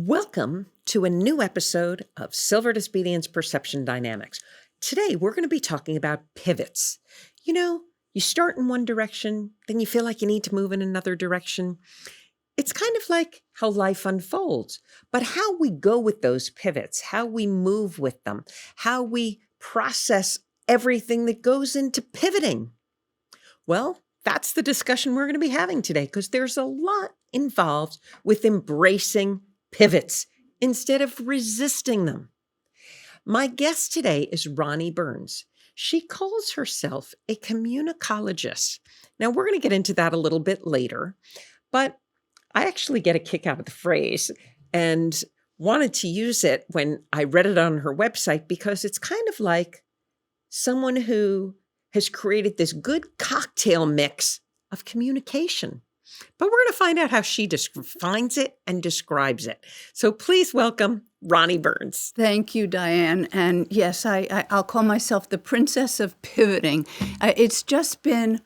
Welcome to a new episode of Silver Disobedience Perception Dynamics. Today, we're going to be talking about pivots. You start in one direction, then you feel like you need to move in another direction. It's kind of like how life unfolds, but how we go with those pivots, how we move with them, how we process everything that goes into pivoting. Well, that's the discussion we're going to be having today because there's a lot involved with embracing pivots instead of resisting them. My guest today is Ronni Burns. She calls herself a communicologist. Now, we're going to get into that a little bit later, but I actually get a kick out of the phrase and wanted to use it when I read it on her website because it's kind of like someone who has created this good cocktail mix of communication. But we're going to find out how she defines it and describes it. So please welcome Ronni Burns. Thank you, Diane. And yes, I'll call myself the princess of pivoting. It's just been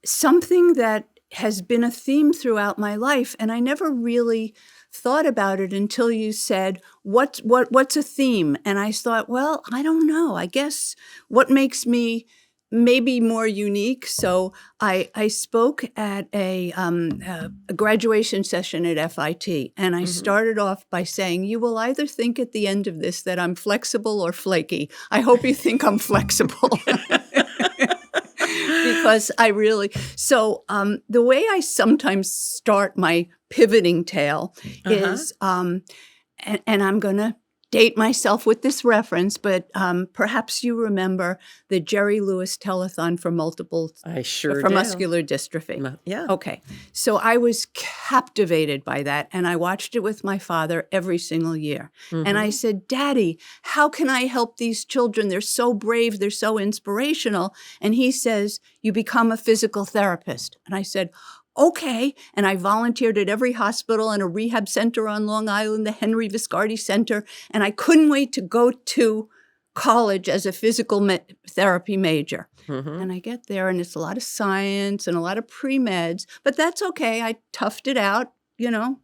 something that has been a theme throughout my life, and I never really thought about it until you said, what's a theme? And I thought, well, I don't know. I guess what makes me maybe more unique. So I spoke at a graduation session at FIT, and I started off by saying, you will either think at the end of this that I'm flexible or flaky. I hope you think I'm flexible. Because I really, the way I sometimes start my pivoting tale is, and I'm going to date myself with this reference, but perhaps you remember the Jerry Lewis telethon for muscular dystrophy. Yeah. Okay. So I was captivated by that, and I watched it with my father every single year. And I said, Daddy, how can I help these children? They're so brave. They're so inspirational. And he says, you become a physical therapist. And I said, okay. And I volunteered at every hospital and a rehab center on Long Island, the Henry Viscardi Center. And I couldn't wait to go to college as a physical therapy major. And I get there and it's a lot of science and a lot of pre-meds, but that's okay. I toughed it out,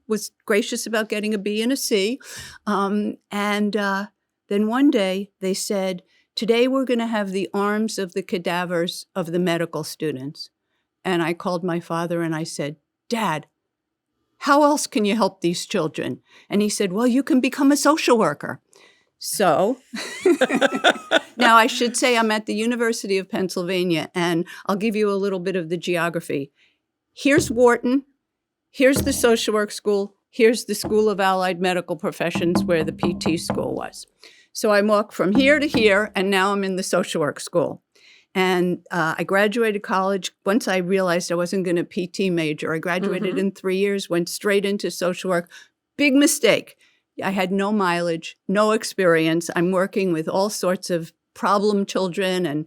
was gracious about getting a B and a C. Then one day they said, today we're going to have the arms of the cadavers of the medical students. And I called my father and I said, Dad, how else can you help these children? And he said, well, you can become a social worker. So now I should say I'm at the University of Pennsylvania, and I'll give you a little bit of the geography. Here's Wharton. Here's the social work school. Here's the School of Allied Medical Professions where the PT school was. So I walked from here to here, and now I'm in the social work school. And I graduated college. Once I realized I wasn't going to PT major, I graduated in 3 years, went straight into social work. Big mistake. I had no mileage, no experience. I'm working with all sorts of problem children, and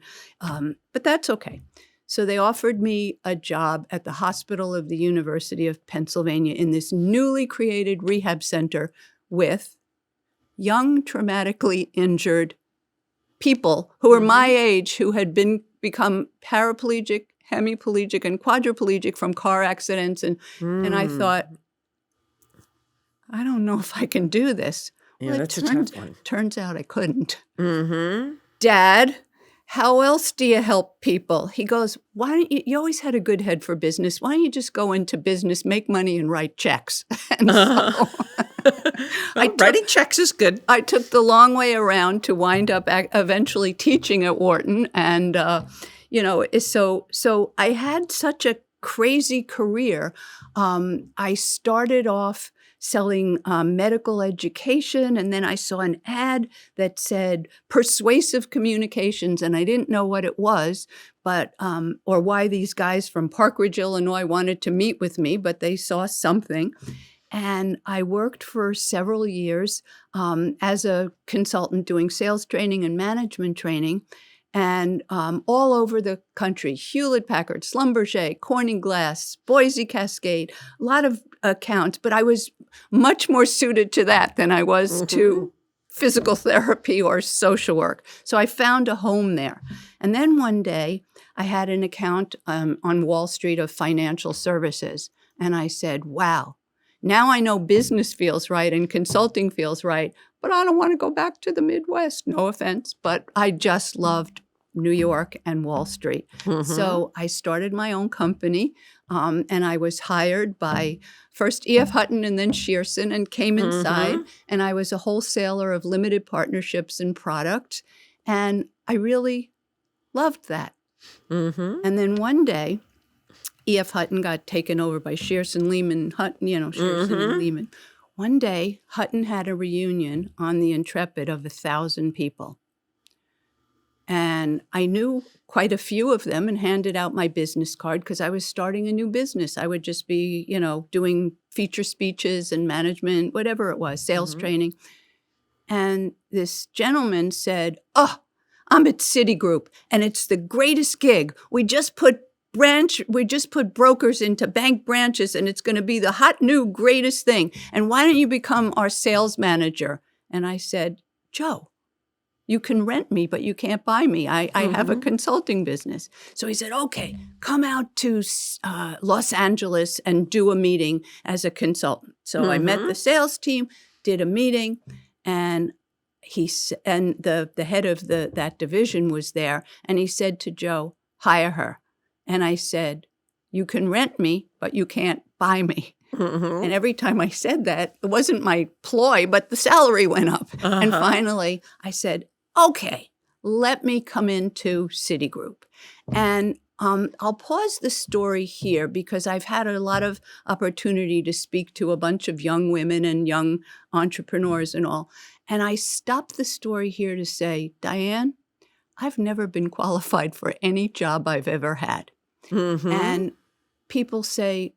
but that's okay. So they offered me a job at the hospital of the University of Pennsylvania in this newly created rehab center with young, traumatically injured people who were my age, who had become paraplegic, hemiplegic, and quadriplegic from car accidents. And I thought, I don't know if I can do this. Yeah, well, that's a tough one. Turns out I couldn't. Dad, how else do you help people? He goes, why don't you always had a good head for business. Why don't you just go into business, make money, and write checks? And so writing checks is good. I took the long way around to wind up eventually teaching at Wharton. And, so I had such a crazy career. I started off selling medical education, and then I saw an ad that said persuasive communications, and I didn't know what it was, but or why these guys from Park Ridge, Illinois wanted to meet with me, but they saw something. And I worked for several years as a consultant doing sales training and management training, and all over the country, Hewlett-Packard, Schlumberger, Corning Glass, Boise Cascade, a lot of accounts, but I was much more suited to that than I was to physical therapy or social work. So I found a home there. And then one day I had an account on Wall Street of financial services, and I said, wow, Now I know business feels right and consulting feels right, but I don't want to go back to the Midwest. No offense, but I just loved New York and Wall Street. So I started my own company, and I was hired by first E.F. Hutton and then Shearson, and came inside, and I was a wholesaler of limited partnerships and products, and I really loved that. And then one day, E.F. Hutton got taken over by Shearson, Lehman, Hutton, Shearson and Lehman. One day, Hutton had a reunion on the Intrepid of 1,000 people. And I knew quite a few of them and handed out my business card because I was starting a new business. I would just be, doing feature speeches and management, whatever it was, sales training. And this gentleman said, "Oh, I'm at Citigroup, and it's the greatest gig. We just put brokers into bank branches, and it's going to be the hot new greatest thing. And why don't you become our sales manager?" And I said, "Joe, you can rent me, but you can't buy me. I have a consulting business." So he said, "Okay, come out to Los Angeles and do a meeting as a consultant." So I met the sales team, did a meeting, and the head of that division was there, and he said to Joe, "Hire her." And I said, "You can rent me, but you can't buy me." And every time I said that, it wasn't my ploy, but the salary went up. And finally, I said, "Okay, let me come into Citigroup." And I'll pause the story here because I've had a lot of opportunity to speak to a bunch of young women and young entrepreneurs and all. And I stopped the story here to say, Diane, I've never been qualified for any job I've ever had. And people say,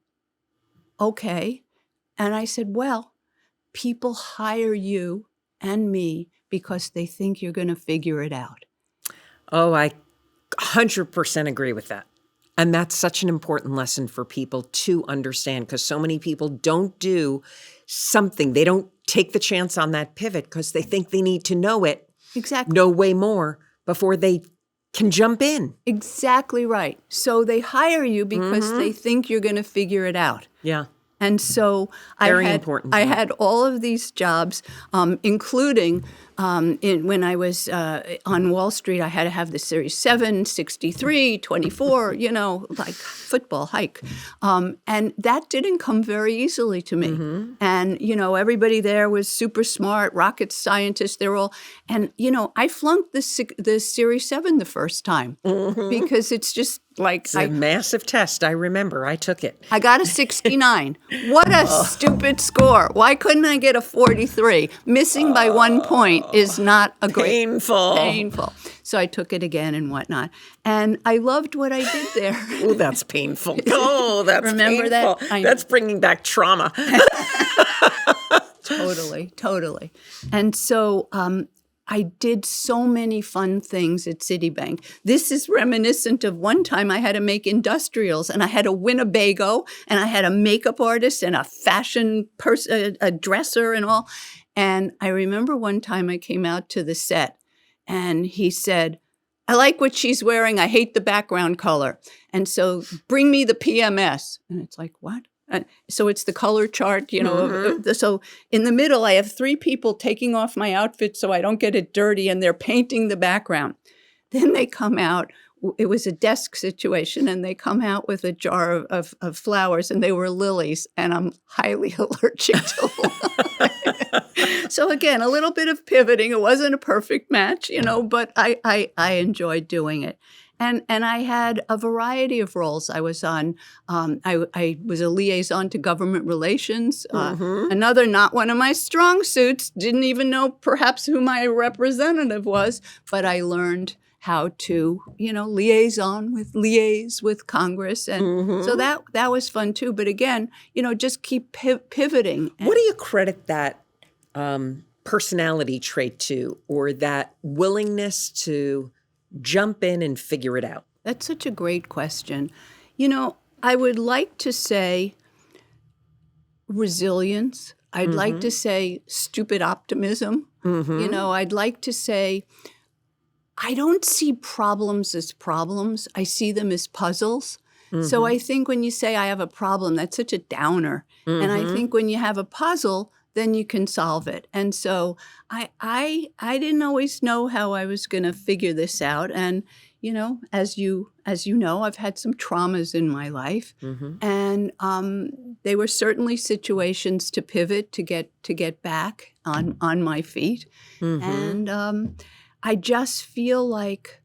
"Okay." And I said, "Well, people hire you and me because they think you're going to figure it out." Oh, I 100% agree with that. And that's such an important lesson for people to understand because so many people don't do something. They don't take the chance on that pivot because they think they need to know it. Exactly. Know way more before they can jump in. Exactly right. So they hire you because they think you're going to figure it out. Yeah. And so I had all of these jobs, including when I was on Wall Street, I had to have the Series 7, 63, 24, like football hike. And that didn't come very easily to me. And, everybody there was super smart, rocket scientists. They were all, and, I flunked the Series 7 the first time because it's just like it's a massive test. I remember. I took it. I got a 69. What a stupid score. Why couldn't I get a 43? Missing by 1 point is not a great... Painful. So I took it again and whatnot. And I loved what I did there. Oh, that's painful. Oh, that's Remember painful. That? That's bringing back trauma. Totally. And so I did so many fun things at Citibank. This is reminiscent of one time I had to make industrials, and I had a Winnebago, and I had a makeup artist and a fashion person, a dresser and all. And I remember one time I came out to the set, and he said, "I like what she's wearing. I hate the background color. And so bring me the PMS." And it's like, what? So it's the color chart, So in the middle, I have 3 people taking off my outfit so I don't get it dirty, and they're painting the background. Then they come out. It was a desk situation, and they come out with a jar of flowers, and they were lilies, and I'm highly allergic to them. So again, a little bit of pivoting. It wasn't a perfect match, but I enjoyed doing it. And I had a variety of roles. I was on, I was a liaison to government relations. Another, not one of my strong suits. Didn't even know perhaps who my representative was, but I learned how to, liaise with Congress. And so that was fun too. But again, just keep pivoting. What do you credit that personality trait to, or that willingness to jump in and figure it out? That's such a great question. I would like to say resilience. I'd like to say stupid optimism. I'd like to say I don't see problems as problems. I see them as puzzles. So I think when you say I have a problem, that's such a downer. And I think when you have a puzzle, then you can solve it. And so I didn't always know how I was going to figure this out. And, you know, as you know, I've had some traumas in my life. And they were certainly situations to pivot, to get back on my feet. And I just feel like,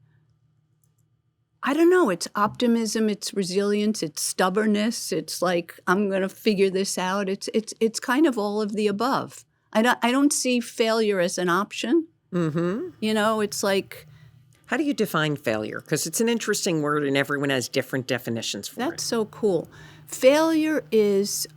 I don't know, it's optimism, it's resilience, it's stubbornness. It's like, I'm going to figure this out. It's kind of all of the above. I don't see failure as an option. You know, it's like. How do you define failure? Because it's an interesting word and everyone has different definitions for it. That's so cool. Failure is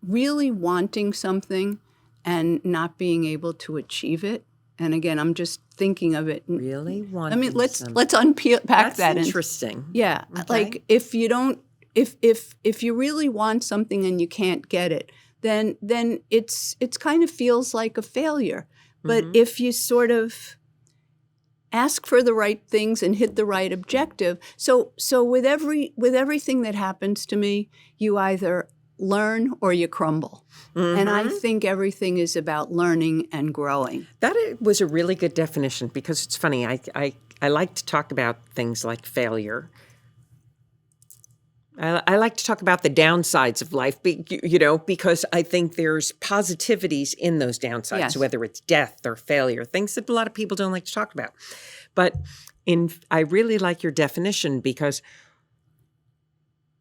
really wanting something and not being able to achieve it. And again, I'm just thinking of it. Really wanting. I mean, let's unpack that. That's interesting. Yeah, Okay. like if you don't, if you really want something and you can't get it, then it's kind of feels like a failure. But if you sort of ask for the right things and hit the right objective, so with everything that happens to me, you either learn or you crumble. And I think everything is about learning and growing. That was a really good definition because it's funny. I like to talk about things like failure. I like to talk about the downsides of life, you know, because I think there's positivities in those downsides, Yes. whether it's death or failure, things that a lot of people don't like to talk about. But I really like your definition because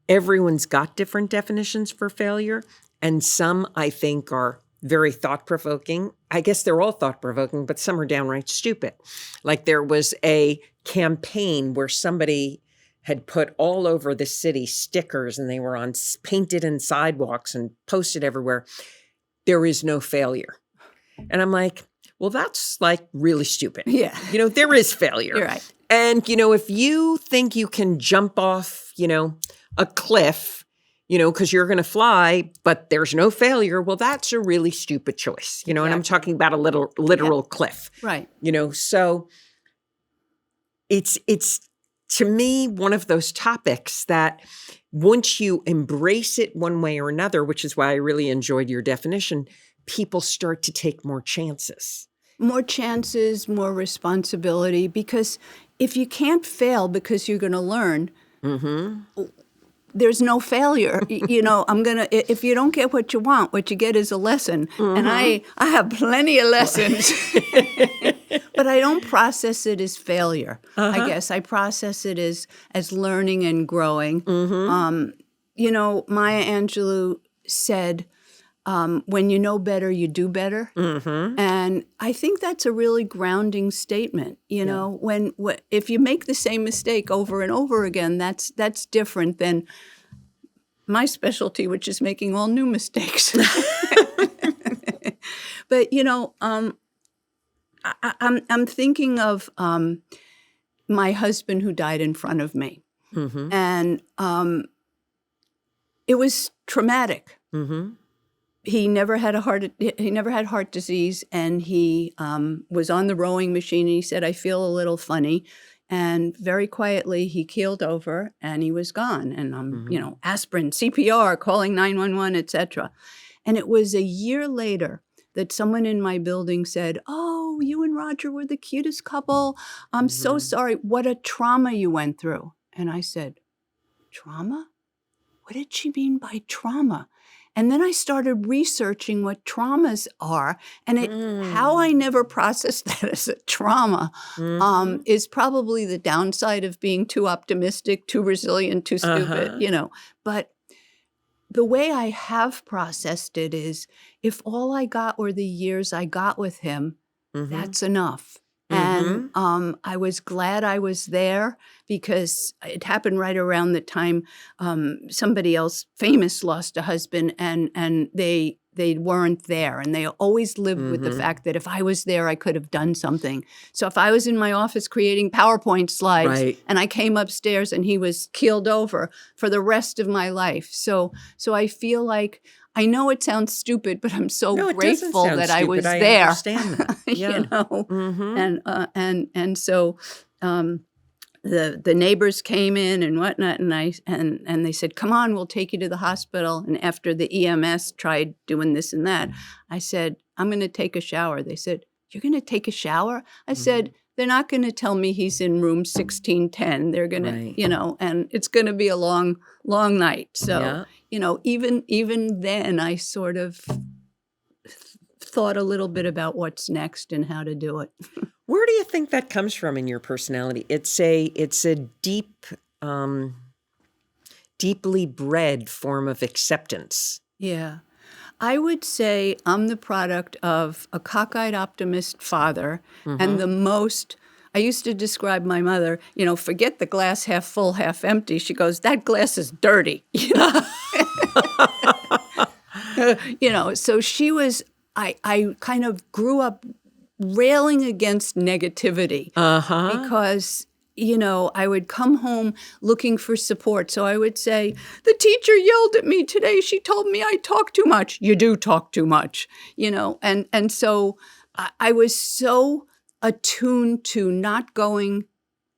everyone's got different definitions for failure. And some, I think, are very thought-provoking. I guess they're all thought-provoking, but some are downright stupid. Like there was a campaign where somebody had put all over the city stickers and they were painted in sidewalks and posted everywhere. There is no failure. And I'm like, well, that's like really stupid. Yeah. You know, there is failure. You're right. And, you know, if you think you can jump off, you know, a cliff, you know, because you're going to fly, but there's no failure, well, that's a really stupid choice. You know, and I'm talking about a literal cliff. Right. You know, so it's to me one of those topics that once you embrace it one way or another, which is why I really enjoyed your definition, people start to take more chances. More chances, more responsibility, because if you can't fail because you're going to learn, there's no failure. You know, if you don't get what you want, what you get is a lesson. And I have plenty of lessons. But I don't process it as failure. I guess I process it as learning and growing. You know, Maya Angelou said, when you know better, you do better. And I think that's a really grounding statement. You know, if you make the same mistake over and over again, that's different than my specialty, which is making all new mistakes. But, you know, I'm thinking of my husband who died in front of me. And it was traumatic. He never had heart disease, and he was on the rowing machine. And he said, "I feel a little funny," and very quietly he keeled over and he was gone. And you know, aspirin, CPR, calling 911, etc. And it was a year later that someone in my building said, "Oh, you and Roger were the cutest couple. I'm so sorry. What a trauma you went through." And I said, "Trauma? What did she mean by trauma?" And then I started researching what traumas are, and how I never processed that as a trauma is probably the downside of being too optimistic, too resilient, too stupid, you know. But the way I have processed it is, if all I got were the years I got with him, that's enough. And I was glad I was there, because it happened right around the time somebody else famous lost a husband, and they weren't there. And they always lived with the fact that if I was there, I could have done something. So if I was in my office creating PowerPoint slides and I came upstairs and he was keeled over for the rest of my life. So I feel like, I know it sounds stupid, but I'm so grateful that I was there. I understand that. Yeah. You know, and so the neighbors came in and whatnot, and they said, "Come on, we'll take you to the hospital." And after the EMS tried doing this and that, I said, "I'm going to take a shower." They said, "You're going to take a shower?" I said, "They're not going to tell me he's in room 1610. They're going to, and it's going to be a long, long night." So, even then, I sort of thought a little bit about what's next and how to do it. Where do you think that comes from in your personality? It's a deep, deeply bred form of acceptance. Yeah. I would say I'm the product of a cockeyed optimist father and I used to describe my mother, forget the glass half full, half empty. She goes, "That glass is dirty." So she was, I kind of grew up railing against negativity because, I would come home looking for support. So I would say, "The teacher yelled at me today. She told me I talk too much." "You do talk too much," and so I was so attuned to not going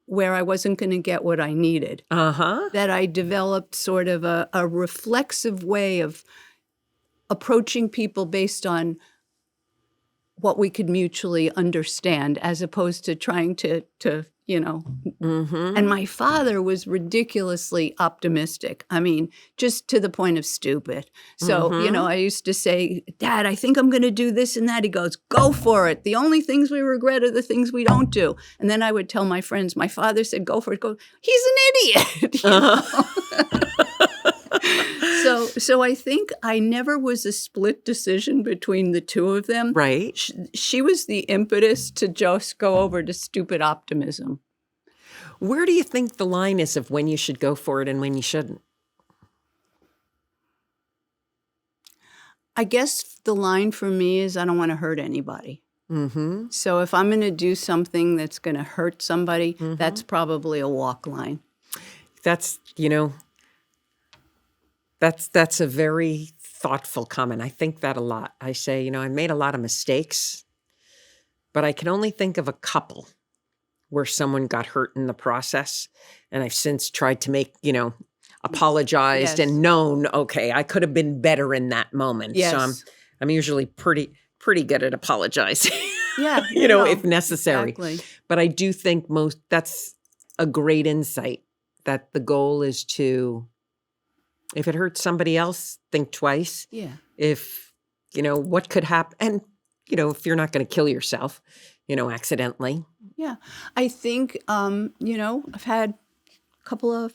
where I wasn't going to get what I needed that I developed sort of a reflexive way of approaching people based on what we could mutually understand as opposed to trying to And my father was ridiculously optimistic. I mean, just to the point of stupid. So, I used to say, "Dad, I think I'm going to do this and that." He goes, "Go for it. The only things we regret are the things we don't do." And then I would tell my friends, "My father said, go for it." Go, "He's an idiot." So I think I never was a split decision between the two of them. Right. She was the impetus to just go over to stupid optimism. Where do you think the line is of when you should go for it and when you shouldn't? I guess the line for me is I don't want to hurt anybody. So if I'm going to do something that's going to hurt somebody, that's probably a walk line. That's a very thoughtful comment. I think that a lot. I say, I made a lot of mistakes, but I can only think of a couple where someone got hurt in the process. And I've since tried to make, apologized and known, okay, I could have been better in that moment. Yes. So I'm usually pretty good at apologizing. Yeah. If necessary. Exactly. But I do think that's a great insight, that the goal is to, if it hurts somebody else, think twice. Yeah. If, what could happen, and, if you're not going to kill yourself, accidentally. Yeah. I think, I've had a couple of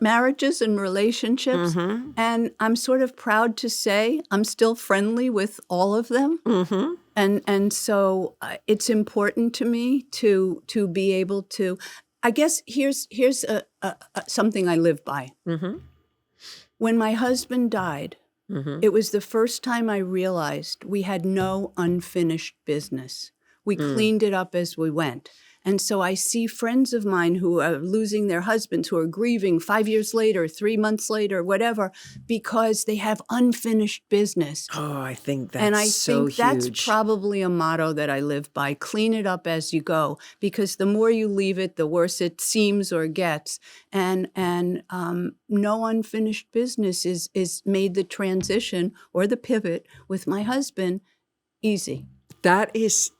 marriages and relationships, and I'm sort of proud to say I'm still friendly with all of them. And so it's important to me to be able to, I guess here's something I live by. When my husband died, it was the first time I realized we had no unfinished business. We cleaned it up as we went. And so I see friends of mine who are losing their husbands, who are grieving 5 years later, 3 months later, whatever, because they have unfinished business. Oh, I think that's so huge. And I think that's probably a motto that I live by. Clean it up as you go, because the more you leave it, the worse it seems or gets. And no unfinished business is made the transition or the pivot with my husband easy. That is,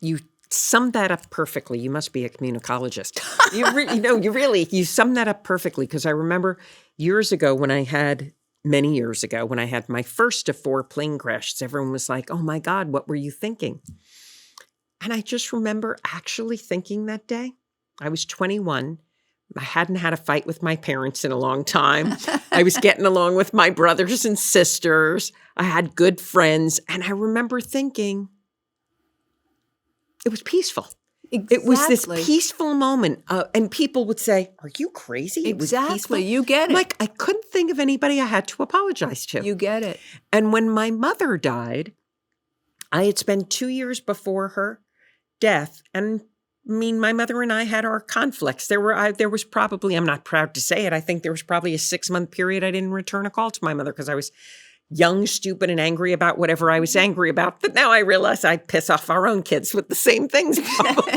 you summed that up perfectly. You must be a communicologist. You summed that up perfectly, because I remember many years ago, when I had my first of 4 plane crashes, everyone was like, "Oh my God, what were you thinking?" And I just remember actually thinking that day, I was 21. I hadn't had a fight with my parents in a long time. I was getting along with my brothers and sisters. I had good friends. And I remember thinking, it was peaceful. Exactly. It was this peaceful moment. And people would say, "Are you crazy?" It was peaceful. You get it. Like, I couldn't think of anybody I had to apologize to. You get it. And when my mother died, I had spent 2 years before her death, and my mother and I had our conflicts. There was probably, I'm not proud to say it, I think there was probably a 6-month period I didn't return a call to my mother because I was young, stupid, and angry about whatever I was angry about. But now I realize I piss off our own kids with the same things, probably.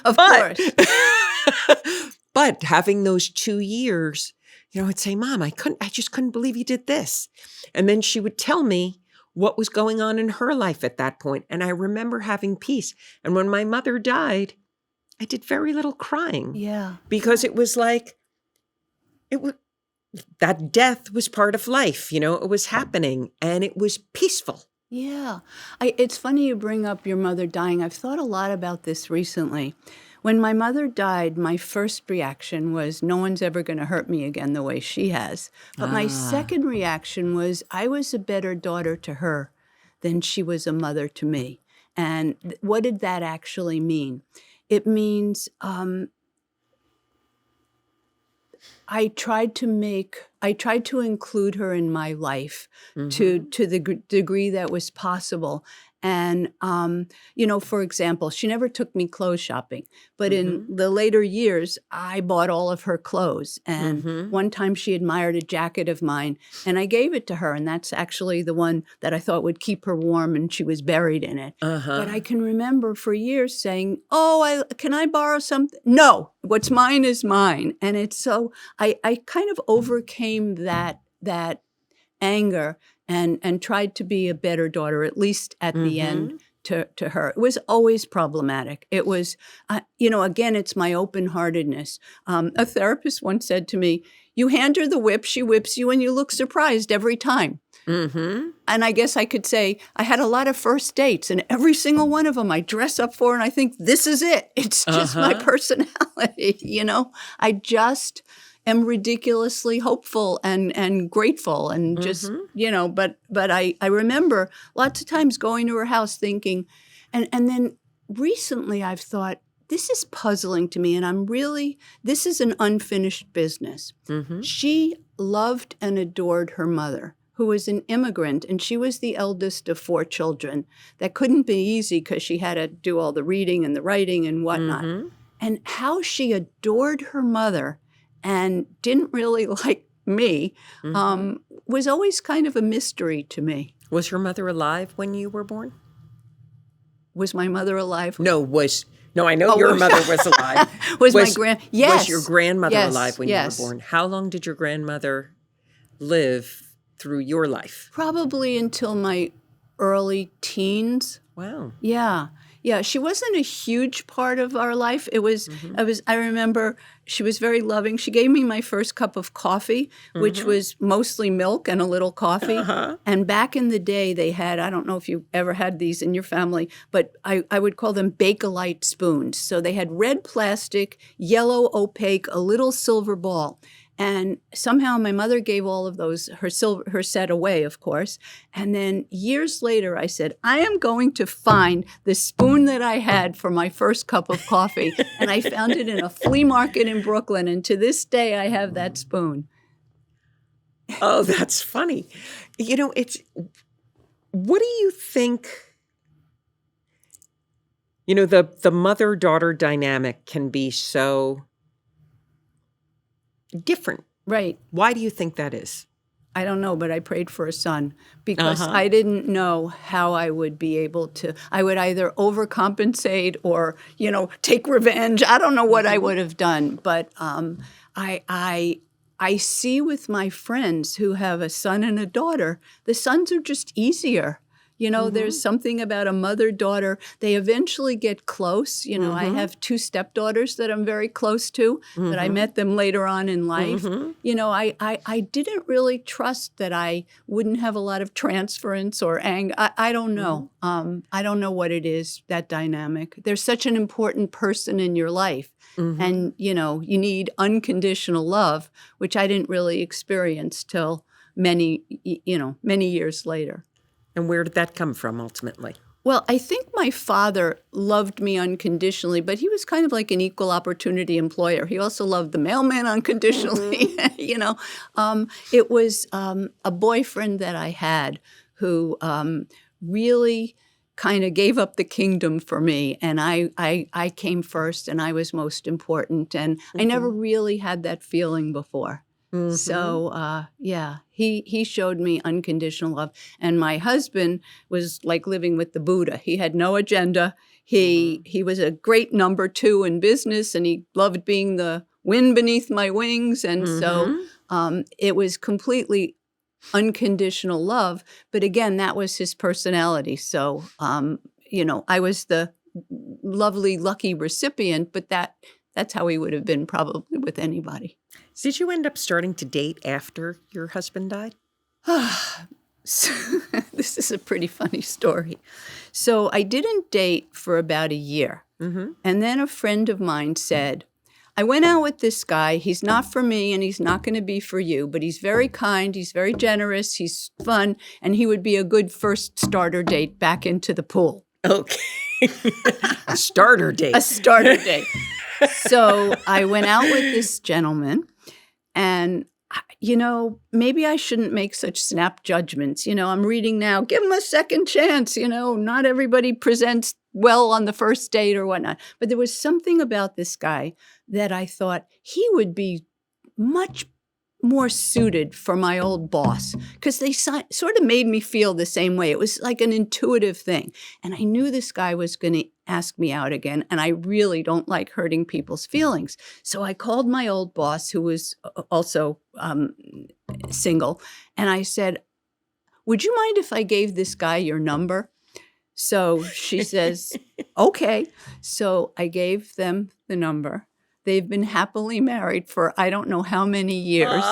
Of But- course. But having those 2 years, I'd say, Mom, I just couldn't believe you did this. And then she would tell me what was going on in her life at that point. And I remember having peace. And when my mother died, I did very little crying. Yeah. Because it was like, that death was part of life, it was happening and it was peaceful. Yeah. It's funny you bring up your mother dying. I've thought a lot about this recently. When my mother died, my first reaction was, no one's ever going to hurt me again the way she has. But my second reaction was, I was a better daughter to her than she was a mother to me. And what did that actually mean? It means I tried to include her in my life to the degree that was possible. And, for example, she never took me clothes shopping, but in the later years, I bought all of her clothes. And one time she admired a jacket of mine and I gave it to her. And that's actually the one that I thought would keep her warm and she was buried in it. But I can remember for years saying, can I borrow something? No, what's mine is mine. And it's so, I kind of overcame that anger and tried to be a better daughter, at least at the end to her. It was always problematic. It was, again, it's my open-heartedness. A therapist once said to me, you hand her the whip, she whips you, and you look surprised every time. And I guess I could say I had a lot of first dates, and every single one of them I dress up for, and I think this is it. It's just my personality, I just am ridiculously hopeful and grateful and just, but I remember lots of times going to her house thinking, and then recently I've thought, this is puzzling to me and this is an unfinished business. She loved and adored her mother, who was an immigrant, and she was the eldest of 4 children. That couldn't be easy because she had to do all the reading and the writing and whatnot. And how she adored her mother and didn't really like me was always kind of a mystery to me. Was your mother alive when you were born? Was my mother alive? No, I know your mother was alive. Was Was your grandmother Yes, alive when you were born? How long did your grandmother live through your life? Probably until my early teens. Wow. Yeah, she wasn't a huge part of our life. It was, I remember she was very loving. She gave me my first cup of coffee, which was mostly milk and a little coffee. And back in the day, they had, I don't know if you ever had these in your family, but I would call them Bakelite spoons. So they had red plastic, yellow opaque, a little silver ball. And somehow my mother gave all of those, her set away, of course. And then years later, I said, I am going to find the spoon that I had for my first cup of coffee. And I found it in a flea market in Brooklyn. And to this day, I have that spoon. Oh, that's funny. What do you think, the mother-daughter dynamic can be so different. Right. Why do you think that is? I don't know, but I prayed for a son because I didn't know how I would be able to. I would either overcompensate or, take revenge. I don't know what I would have done, but I see with my friends who have a son and a daughter, the sons are just easier. There's something about a mother-daughter. They eventually get close. I have 2 stepdaughters that I'm very close to, that I met them later on in life. I didn't really trust that I wouldn't have a lot of transference or anger. I don't know. I don't know what it is, that dynamic. There's such an important person in your life. And, you need unconditional love, which I didn't really experience till many years later. And where did that come from ultimately? Well, I think my father loved me unconditionally, but he was kind of like an equal opportunity employer. He also loved the mailman unconditionally. It was a boyfriend that I had who really kind of gave up the kingdom for me, and I came first, and I was most important, and I never really had that feeling before. So, yeah, he showed me unconditional love. And my husband was like living with the Buddha. He had no agenda. He was a great number 2 in business, and he loved being the wind beneath my wings. And so it was completely unconditional love. But again, that was his personality. So, I was the lovely, lucky recipient, but that's how he would have been probably with anybody. Did you end up starting to date after your husband died? So, this is a pretty funny story. So I didn't date for about a year. And then a friend of mine said, I went out with this guy. He's not for me and he's not going to be for you, but he's very kind. He's very generous. He's fun. And he would be a good first starter date back into the pool. Okay. A starter date. A starter date. So I went out with this gentleman, and, maybe I shouldn't make such snap judgments. I'm reading now, give him a second chance. Not everybody presents well on the first date or whatnot. But there was something about this guy that I thought he would be much more suited for my old boss, because they sort of made me feel the same way. It was like an intuitive thing. And I knew this guy was going to ask me out again, and I really don't like hurting people's feelings. So I called my old boss, who was also single, and I said, would you mind if I gave this guy your number? So she says, okay. So I gave them the number. They've been happily married for I don't know how many years.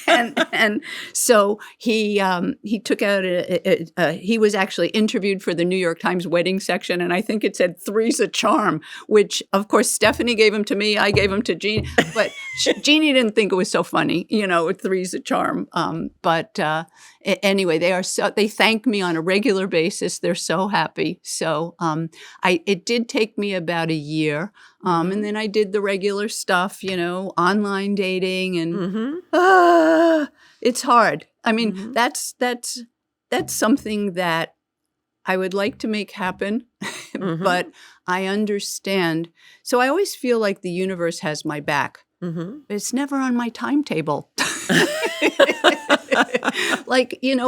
And so he took out he was actually interviewed for the New York Times wedding section, and I think it said "Three's a charm," which of course Stephanie gave him to me, I gave him to Jean, but Jeannie didn't think it was so funny, "Three's a charm." But anyway, they thank me on a regular basis. They're so happy. So it did take me about a year, and then I did the regular stuff, online dating, and it's hard. I mean, that's something that I would like to make happen, but I understand. So I always feel like the universe has my back. But it's never on my timetable.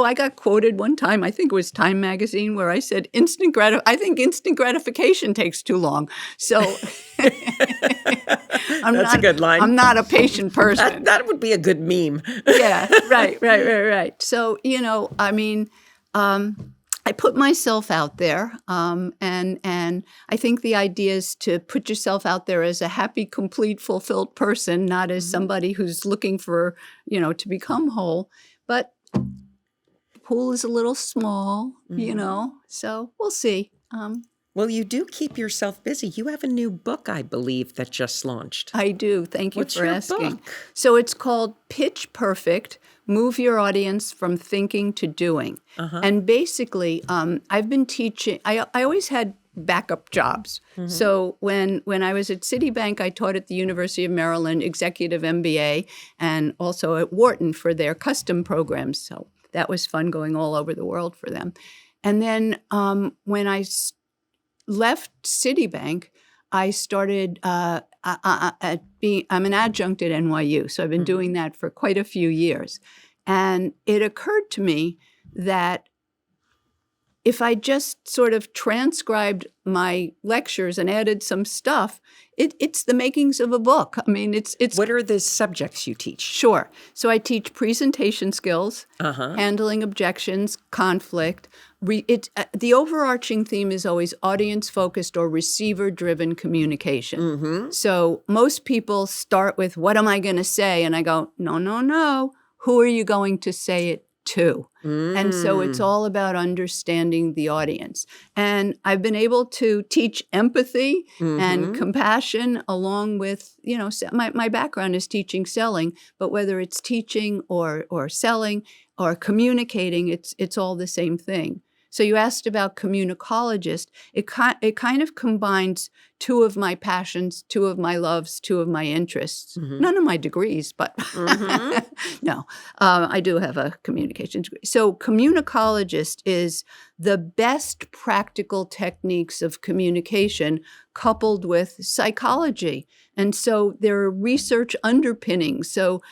I got quoted one time, I think it was Time magazine, where I said, I think instant gratification takes too long. So That's a good line. I'm not a patient person. That would be a good meme. Yeah, right. So, I put myself out there, and I think the idea is to put yourself out there as a happy, complete, fulfilled person, not as somebody who's looking for, to become whole. But the pool is a little small, so we'll see. Well, you do keep yourself busy. You have a new book, I believe, that just launched. I do. Thank you for asking. What's your book? So it's called Pitch Perfect, Move Your Audience from Thinking to Doing. And basically, I've been teaching. I always had backup jobs. So when I was at Citibank, I taught at the University of Maryland Executive MBA, and also at Wharton for their custom programs. So that was fun, going all over the world for them. And then when I left Citibank, I started I'm an adjunct at NYU, so I've been doing that for quite a few years. And it occurred to me that if I just sort of transcribed my lectures and added some stuff, it's the makings of a book. I mean, it's What are the subjects you teach? Sure. So I teach presentation skills, handling objections, conflict. The overarching theme is always audience-focused or receiver-driven communication. So most people start with, what am I going to say? And I go, no. Who are you going to say it to? And so it's all about understanding the audience. And I've been able to teach empathy and compassion along with, my background is teaching selling, but whether it's teaching or selling or communicating, it's all the same thing. So you asked about Communicologist. It kind of combines two of my passions, two of my loves, two of my interests. Mhm. None of my degrees, but Mhm. no, I do have a communication degree. So Communicologist is the best practical techniques of communication coupled with psychology. And so there are research underpinnings. So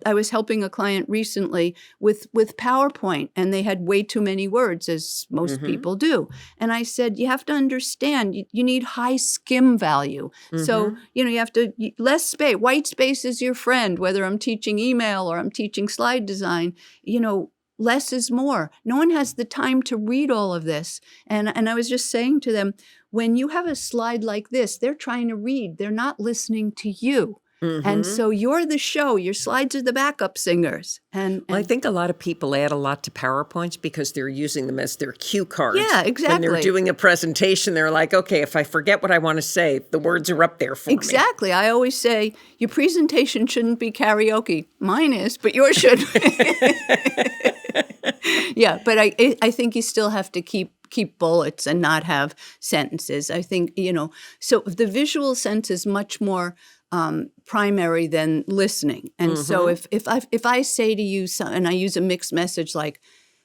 I was helping a client recently with PowerPoint, and they had way too many words, as most Mhm. people do. And I said, you have to understand, you need high skim value. So, Mhm. you have to, less space, white space is your friend, whether I'm teaching email or I'm teaching slide design, less is more. No one has the time to read all of this. And I was just saying to them, when you have a slide like this, they're trying to read. They're not listening to you. And Mhm. so you're the show. Your slides are the backup singers. Well, I think a lot of people add a lot to PowerPoints because they're using them as their cue cards. Yeah, When exactly. they're doing a presentation, they're like, okay, if I forget what I want to say, the words are up there for me. Exactly. I always say, your presentation shouldn't be karaoke. Mine is, but yours should. Yeah, but I think you still have to keep bullets and not have sentences. I think, so the visual sense is much more primary than listening. And so if I say to you, and I use a mixed message like,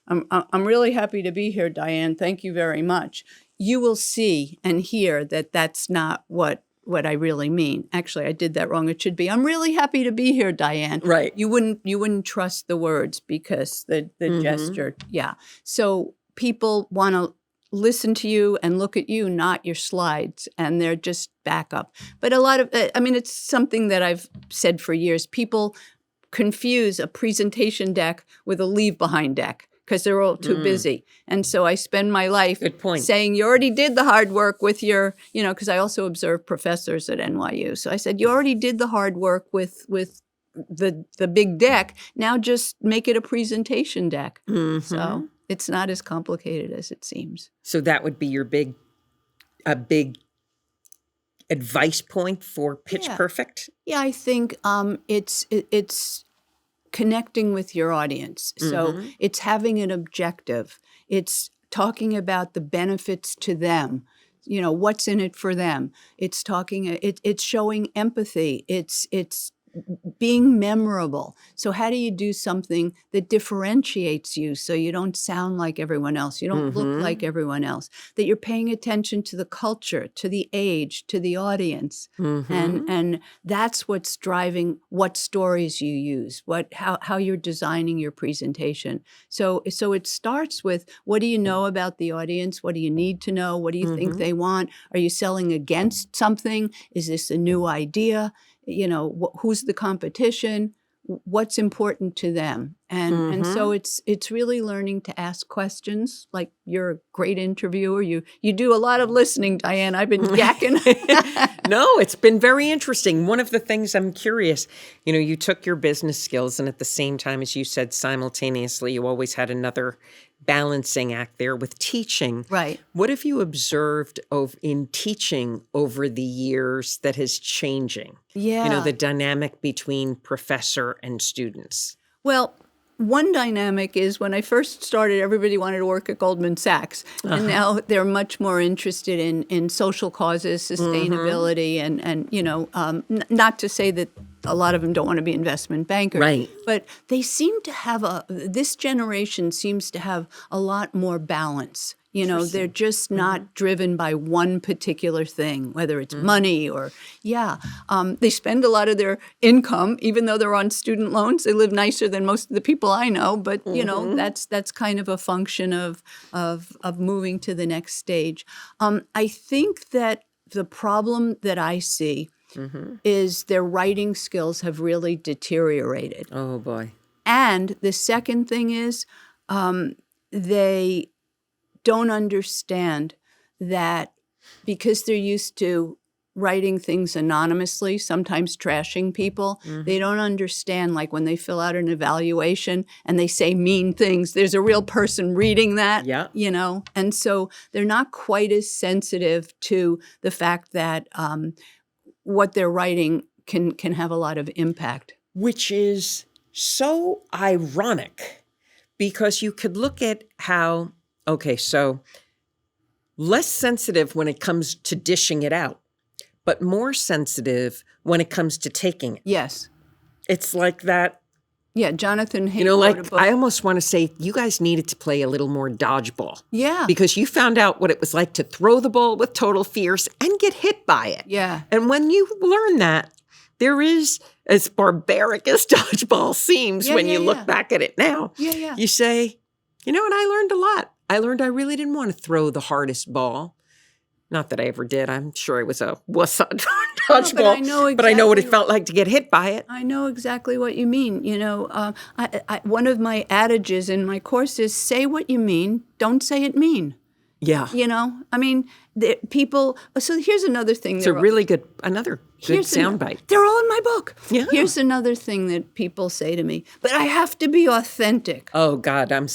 I'm really happy to be here, Diane. Thank you very much. You will see and hear that that's not what I really mean. Actually, I did that wrong. It should be, I'm really happy to be here, Diane. Right. You wouldn't trust the words because the gesture. Yeah. So people want to listen to you and look at you, not your slides, and they're just backup. But a lot of, it's something that I've said for years. People confuse a presentation deck with a leave behind deck because they're all too busy. And so I spend my life Good point. saying, you already did the hard work with your, because I also observe professors at NYU. So I said, you already did the hard work with the big deck. Now just make it a presentation deck. So it's not as complicated as it seems. So that would be your big advice point for Pitch Perfect? Yeah, I think it's connecting with your audience. So it's having an objective. It's talking about the benefits to them. What's in it for them. It's it's showing empathy. It's being memorable. So how do you do something that differentiates you so you don't sound like everyone else, you don't look like everyone else, that you're paying attention to the culture, to the age, to the audience. And that's what's driving what stories you use, how you're designing your presentation. So it starts with, what do you know about the audience? What do you need to know? What do you think they want? Are you selling against something? Is this a new idea? Who's the competition? What's important to them? And so it's really learning to ask questions. Like, you're a great interviewer. You do a lot of listening, Diane. I've been yakking. No, it's been very interesting. One of the things I'm curious, you took your business skills, and at the same time, as you said, simultaneously, you always had another balancing act there with teaching. Right. What have you observed in teaching over the years that is changing? Yeah. The dynamic between professor and students. Well, one dynamic is, when I first started, everybody wanted to work at Goldman Sachs. And now they're much more interested in social causes, sustainability, and not to say that a lot of them don't want to be investment bankers. Right. But they seem to have this generation seems to have a lot more balance. They're just not driven by one particular thing, whether it's money or, they spend a lot of their income, even though they're on student loans. They live nicer than most of the people I know, but, that's kind of a function of moving to the next stage. I think that the problem that I see is their writing skills have really deteriorated. Oh, boy. And the second thing is they don't understand that because they're used to writing things anonymously, sometimes trashing people, they don't understand, like when they fill out an evaluation and they say mean things, there's a real person reading that, and so they're not quite as sensitive to the fact that what they're writing can have a lot of impact. Which is so ironic, because you could look at how, okay, so less sensitive when it comes to dishing it out, but more sensitive when it comes to taking it. Yes. It's like that. Yeah, Jonathan Haidt You know, wrote a like book. I almost want to say you guys needed to play a little more dodgeball. Yeah. Because you found out what it was like to throw the ball with total fierce and get hit by it. Yeah. And when you learn that, there is, as barbaric as dodgeball seems when you look back at it now, you say, you know what, I learned a lot. I learned I really didn't want to throw the hardest ball. Not that I ever did. I'm sure I was a wuss on dodgeball. But I know what it felt like to get hit by it. I know exactly what you mean. You know, one of my adages in my course is say what you mean, don't say it mean. Yeah. You know, I mean, people. So here's another thing. It's another good soundbite. They're all in my book. Yeah. Here's another thing that people say to me, but I have to be authentic. Oh God, I'm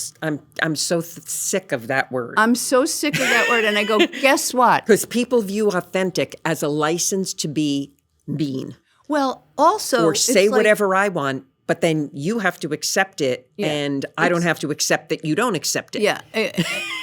so sick of that word. I'm so sick of that word, and I go, guess what? Because people view authentic as a license to be mean. Well, also, or say whatever I want. But then you have to accept it, and I don't have to accept that you don't accept it. Yeah,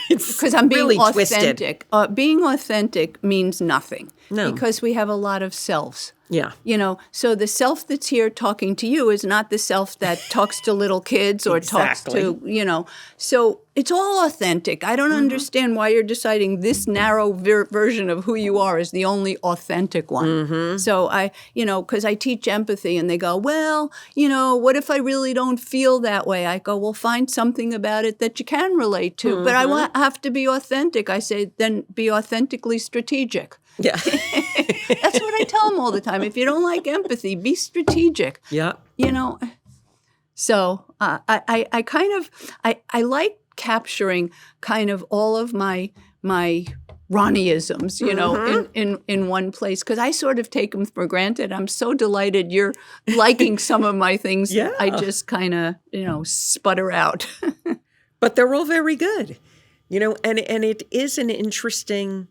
because I'm being really authentic. Being authentic means nothing. No. Because we have a lot of selves. Yeah. You know, so the self that's here talking to you is not the self that talks to little kids or talks to, you know. So it's all authentic. I don't understand why you're deciding this narrow version of who you are is the only authentic one. So because I teach empathy and they go, well, you know, what if I really don't feel that way? I go, well, find something about it that you can relate to. But I have to be authentic. I say, then be authentically strategic. Yeah. That's what I tell them all the time. If you don't like empathy, be strategic. Yeah. You know, so I kind of like capturing kind of all of my Ronnieisms, you know, in one place, because I sort of take them for granted. I'm so delighted you're liking some of my things. Yeah. I just kind of, you know, sputter out. But they're all very good, you know, and it is an interesting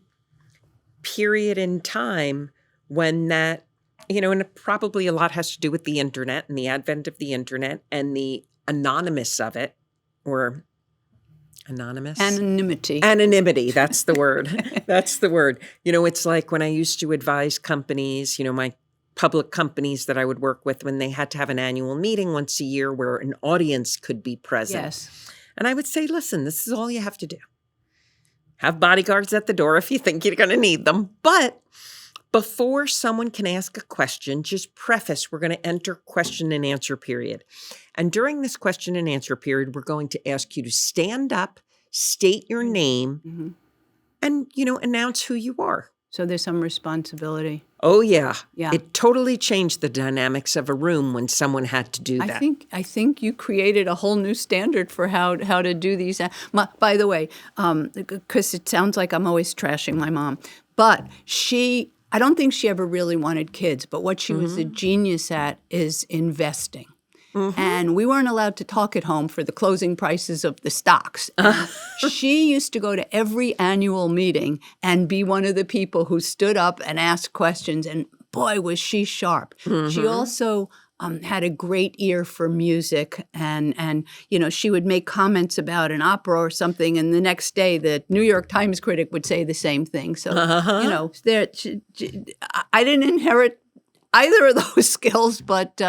period in time when that, you know, and probably a lot has to do with the internet and the advent of the internet and the anonymous of it, or anonymous? Anonymity, that's the word. That's the word. You know, it's like when I used to advise companies, you know, my public companies that I would work with, when they had to have an annual meeting once a year where an audience could be present. Yes. And I would say, listen, this is all you have to do. Have bodyguards at the door if you think you're going to need them. But before someone can ask a question, just preface, we're going to enter question and answer period. And during this question and answer period, we're going to ask you to stand up, state your name, and, you know, announce who you are. So there's some responsibility. Oh, yeah. Yeah. It totally changed the dynamics of a room when someone had to do that. I think you created a whole new standard for how to do these. By the way, because it sounds like I'm always trashing my mom, but I don't think she ever really wanted kids, but what she was a genius at is investing. And we weren't allowed to talk at home for the closing prices of the stocks. She used to go to every annual meeting and be one of the people who stood up and asked questions. And boy, was she sharp. She also had a great ear for music. And you know, she would make comments about an opera or something. And the next day, the New York Times critic would say the same thing. So, you know, I didn't inherit either of those skills, but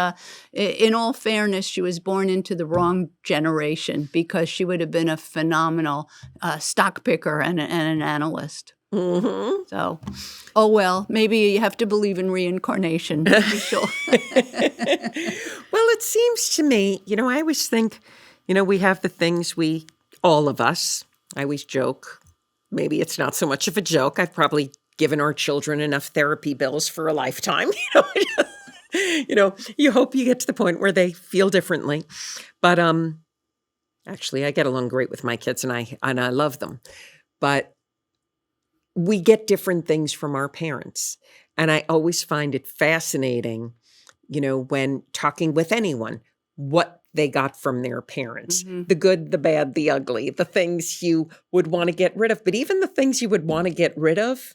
in all fairness, she was born into the wrong generation, because she would have been a phenomenal stock picker and an analyst. So, oh well, maybe you have to believe in reincarnation. Maybe she'll. Well, it seems to me, you know, I always think, you know, we have the things all of us, I always joke, maybe it's not so much of a joke, I've probably given our children enough therapy bills for a lifetime. You know, you hope you get to the point where they feel differently. But actually, I get along great with my kids, and I love them. But we get different things from our parents. And I always find it fascinating, you know, when talking with anyone, what they got from their parents. The good, the bad, the ugly, the things you would want to get rid of. But even the things you would want to get rid of,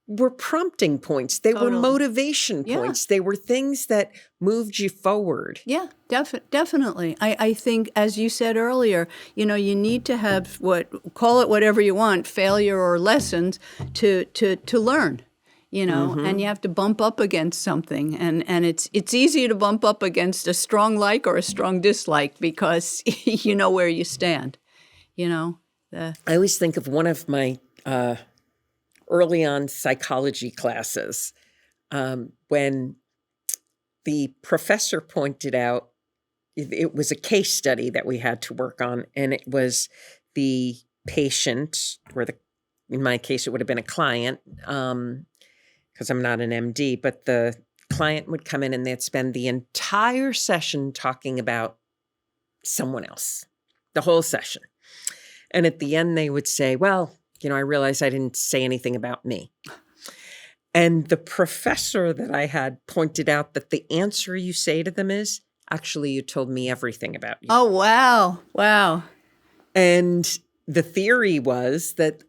were prompting points. They were Totally. motivation Yeah. points. They were things that moved you forward. Yeah, definitely. I think, as you said earlier, you need to have call it whatever you want, failure or lessons to learn, and you have to bump up against something. And it's easy to bump up against a strong like or a strong dislike because you know where you stand, I always think of one of my early on psychology classes when the professor pointed out it was a case study that we had to work on, and it was the patient, or in my case, it would have been a client, because I'm not an MD, but the client would come in and they'd spend the entire session talking about someone else, the whole session. And at the end, they would say, well, I realized I didn't say anything about me. And the professor that I had pointed out that the answer you say to them is, actually, you told me everything about you. Oh, wow. Wow. And the theory was that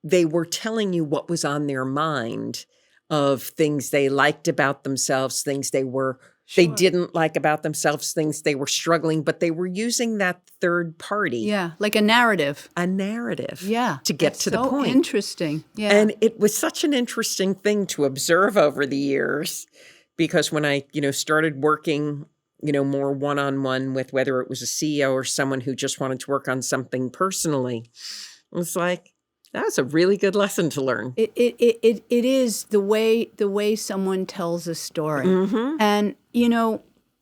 they were telling you what was on their mind of things they liked about themselves, things they didn't like about themselves, things they were struggling, but they were using that third party. Yeah, like a narrative. Yeah. To get to the point. Interesting. Yeah. And it was such an interesting thing to observe over the years, because when I, started working, more one-on-one with whether it was a CEO or someone who just wanted to work on something personally, it was like, that was a really good lesson to learn. It is the way someone tells a story. Mm-hmm. And,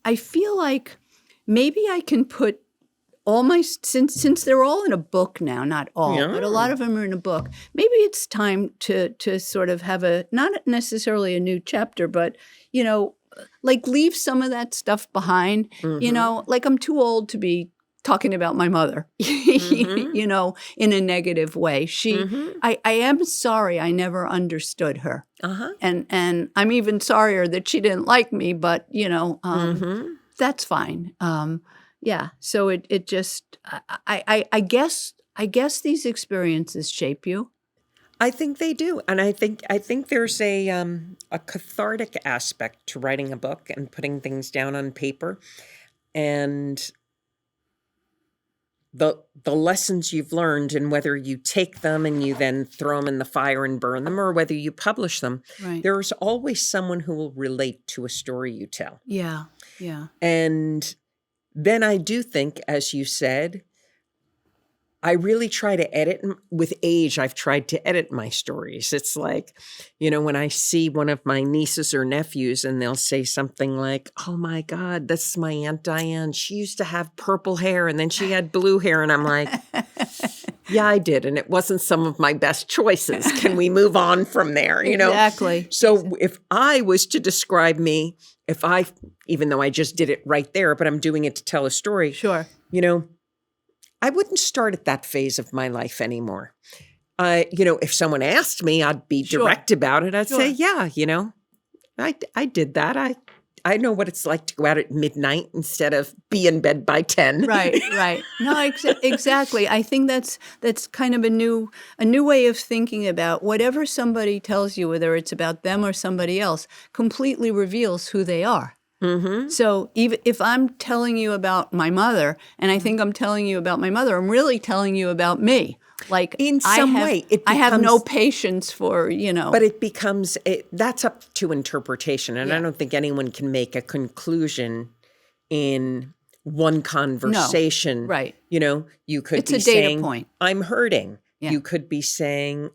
I feel like maybe I can put all my, since they're all in a book now, not all, but a lot of them are in a book, maybe it's time to sort of have not necessarily a new chapter, but, like leave some of that stuff behind, like I'm too old to be talking about my mother, in a negative way. I am sorry I never understood her. And I'm even sorrier that she didn't like me, but, that's fine. Yeah. So it just, I guess these experiences shape you. I think they do. And I think there's a cathartic aspect to writing a book and putting things down on paper. And the lessons you've learned, and whether you take them and you then throw them in the fire and burn them, or whether you publish them, right. There's always someone who will relate to a story you tell. Yeah, yeah. And then I do think, as you said, I really try to edit. With age, I've tried to edit my stories. It's like, when I see one of my nieces or nephews and they'll say something like, oh my God, that's my Aunt Diane. She used to have purple hair and then she had blue hair. And I'm like, yeah, I did. And it wasn't some of my best choices. Can we move on from there? Exactly. So if I was to describe me, even though I just did it right there, but I'm doing it to tell a story. Sure. I wouldn't start at that phase of my life anymore. If someone asked me, I'd be direct about it. I'd say, yeah, I did that. I know what it's like to go out at midnight instead of be in bed by 10. Right. No, exactly. I think that's kind of a new way of thinking about whatever somebody tells you, whether it's about them or somebody else, completely reveals who they are. Mm-hmm. So even if I'm telling you about my mother, and I think I'm telling you about my mother, I'm really telling you about me. Like in some way, I have no patience for, But it becomes, that's up to interpretation. And I don't think anyone can make a conclusion in one conversation. No, right. You could it's be a data saying, point. I'm hurting. Yeah. You could be saying,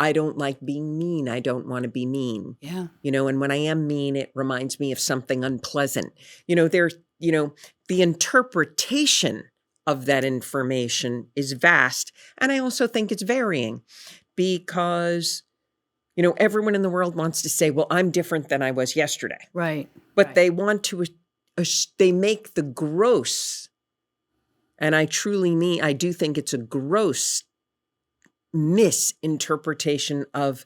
I don't like being mean. I don't want to be mean. Yeah. And when I am mean, it reminds me of something unpleasant. The interpretation of that information is vast. And I also think it's varying because, everyone in the world wants to say, well, I'm different than I was yesterday. Right. But they want to, they make the gross, and I do think it's a gross misinterpretation of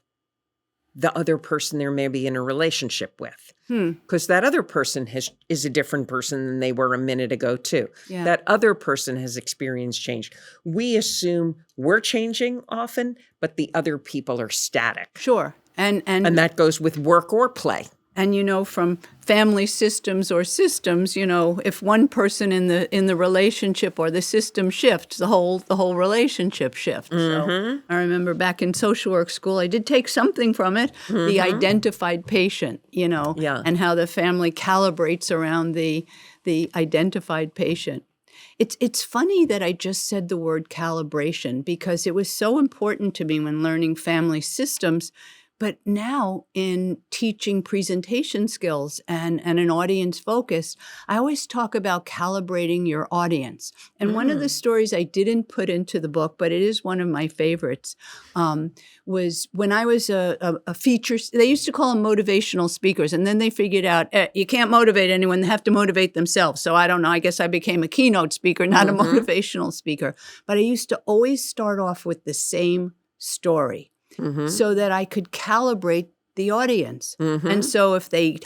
the other person they're maybe in a relationship with. Because that other person is a different person than they were a minute ago, too. Yeah. That other person has experienced change. We assume we're changing often, but the other people are static. Sure. And that goes with work or play. And, from family systems or systems, if one person in the relationship or the system shifts, the whole relationship shifts. So I remember back in social work school, I did take something from it, the identified patient, and how the family calibrates around the identified patient. It's funny that I just said the word calibration because it was so important to me when learning family systems. But now in teaching presentation skills and an audience focus, I always talk about calibrating your audience. And one of the stories I didn't put into the book, but it is one of my favorites, was when I was a feature. They used to call them motivational speakers. And then they figured out you can't motivate anyone. They have to motivate themselves. So I don't know. I guess I became a keynote speaker, not a motivational speaker. But I used to always start off with the same story. So that I could calibrate the audience. And so if they,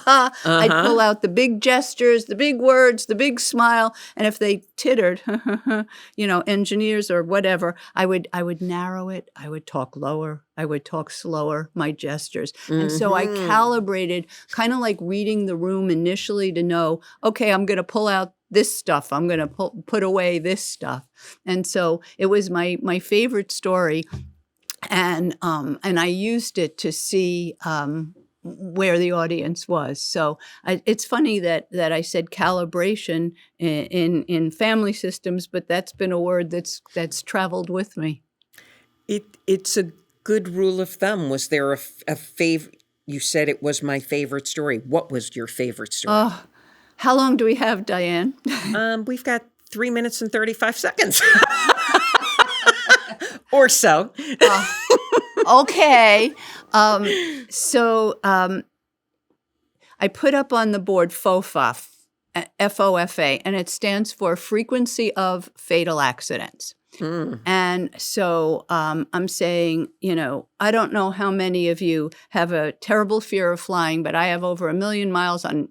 I'd pull out the big gestures, the big words, the big smile. And if they tittered, engineers or whatever, I would narrow it. I would talk lower. I would talk slower, my gestures. And so I calibrated, kind of like reading the room initially to know, okay, I'm going to pull out this stuff. I'm going to put away this stuff. And so it was my favorite story. And I used it to see where the audience was. So it's funny that I said calibration in family systems, but that's been a word that's traveled with me. It's a good rule of thumb. Was there a favorite? You said it was my favorite story. What was your favorite story? How long do we have, Diane? We've got 3 minutes and 35 seconds. Or so. Okay. So I put up on the board FOFA, F-O-F-A, and it stands for Frequency of Fatal Accidents. And so I'm saying, I don't know how many of you have a terrible fear of flying, but I have over 1 million miles on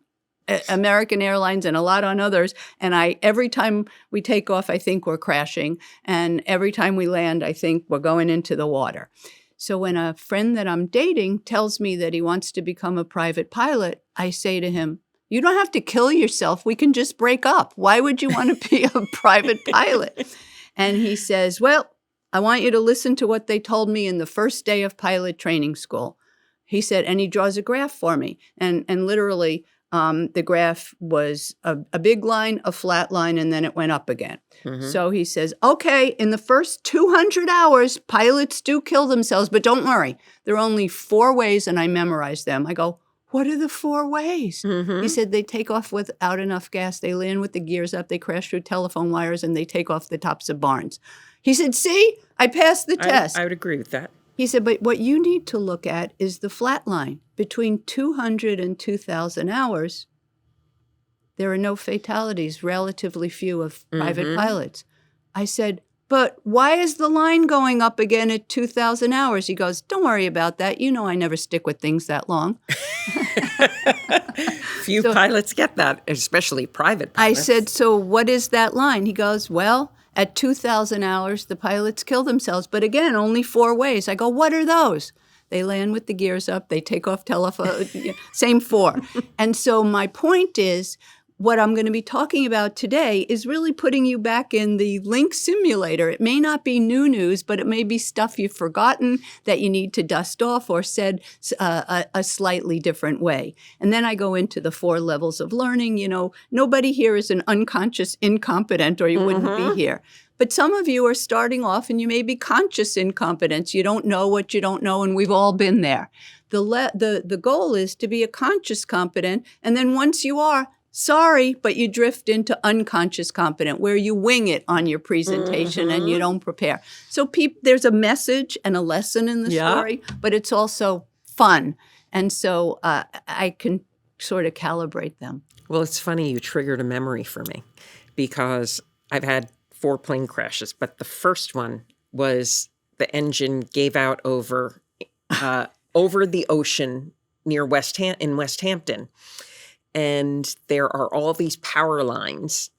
American Airlines and a lot on others. And every time we take off, I think we're crashing. And every time we land, I think we're going into the water. So when a friend that I'm dating tells me that he wants to become a private pilot, I say to him, you don't have to kill yourself. We can just break up. Why would you want to be a private pilot? And he says, well, I want you to listen to what they told me in the first day of pilot training school. He said, and he draws a graph for me. And literally, the graph was a big line, a flat line, and then it went up again. So he says, okay, in the first 200 hours, pilots do kill themselves, but don't worry. There are only 4 ways, and I memorized them. I go, what are the 4 ways? He said they take off without enough gas, they land with the gears up, they crash through telephone wires, and they take off the tops of barns. He said, see, I passed the test. I would agree with that. He said, but what you need to look at is the flat line. Between 200 and 2,000 hours, there are no fatalities, relatively few of private pilots. I said, but why is the line going up again at 2,000 hours? He goes, don't worry about that. I never stick with things that long. Few pilots get that, especially private pilots. I said, so what is that line? He goes, well, at 2,000 hours, the pilots kill themselves. But again, only 4 ways. I go, what are those? They land with the gears up. They take off telephone. Same 4. And so my point is, what I'm going to be talking about today is really putting you back in the Link simulator. It may not be new news, but it may be stuff you've forgotten that you need to dust off or said a slightly different way. And then I go into the 4 levels of learning. Nobody here is an unconscious incompetent or you wouldn't be here. But some of you are starting off and you may be conscious incompetence. You don't know what you don't know, and we've all been there. The goal is to be a conscious competent, and then once you are, sorry, but you drift into unconscious competent, where you wing it on your presentation and you don't prepare. So there's a message and a lesson in the story, but it's also fun. And so I can sort of calibrate them. Well, it's funny you triggered a memory for me because I've had 4 plane crashes, but the first one was the engine gave out over over the ocean near in West Hampton. And there are all these power lines.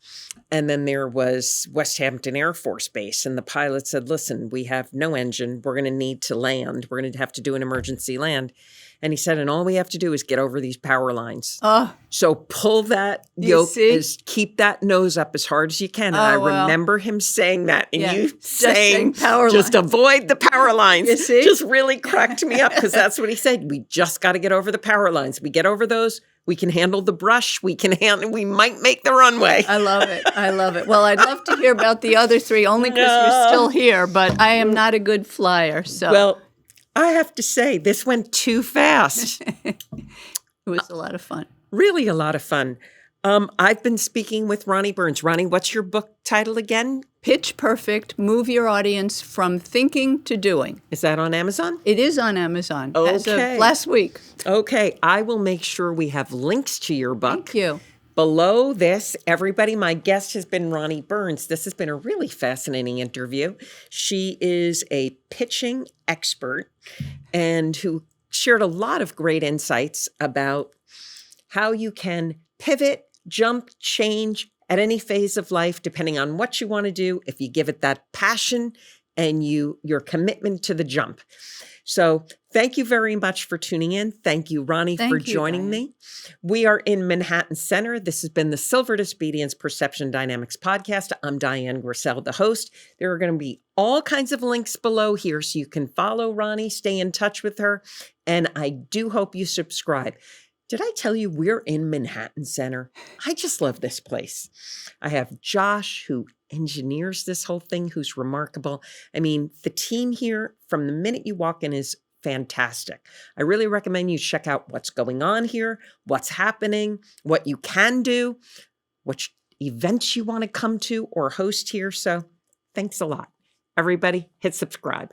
And then there was West Hampton Air Force Base. And the pilot said, listen, we have no engine. We're going to need to land. We're going to have to do an emergency land. And he said, and all we have to do is get over these power lines. Oh, So pull that yoke, keep that nose up as hard as you can. And I remember him saying that. And you saying, just avoid the power lines. You see? Just really cracked me up because that's what he said. We just got to get over the power lines. We get over those. We can handle the brush. We might make the runway. I love it. I love it. Well, I'd love to hear about the other three, only because we're still here, but I am not a good flyer. So. Well, I have to say, this went too fast. It was a lot of fun. Really a lot of fun. I've been speaking with Ronni Burns. Ronni, what's your book title again? Pitch Perfect, Move Your Audience from Thinking to Doing. Is that on Amazon? It is on Amazon as of Okay. last week. Okay. I will make sure we have links to your book. Thank you. Below this, everybody, my guest has been Ronni Burns. This has been a really fascinating interview. She is a pitching expert and who shared a lot of great insights about how you can pivot, jump, change at any phase of life, depending on what you want to do, if you give it that passion and your commitment to the jump. So thank you very much for tuning in. Thank you, Ronni, for joining me. We are in Manhattan Center. This has been the Silver Disobedience Perception Dynamics podcast. I'm Dian, the host. There are going to be all kinds of links below here so you can follow Ronni, stay in touch with her, and I do hope you subscribe. Did I tell you we're in Manhattan Center? I just love this place. I have Josh, who engineers this whole thing, who's remarkable. I mean, the team here from the minute you walk in is fantastic. I really recommend you check out what's going on here, what's happening, what you can do, which events you want to come to or host here. So thanks a lot. Everybody, hit subscribe.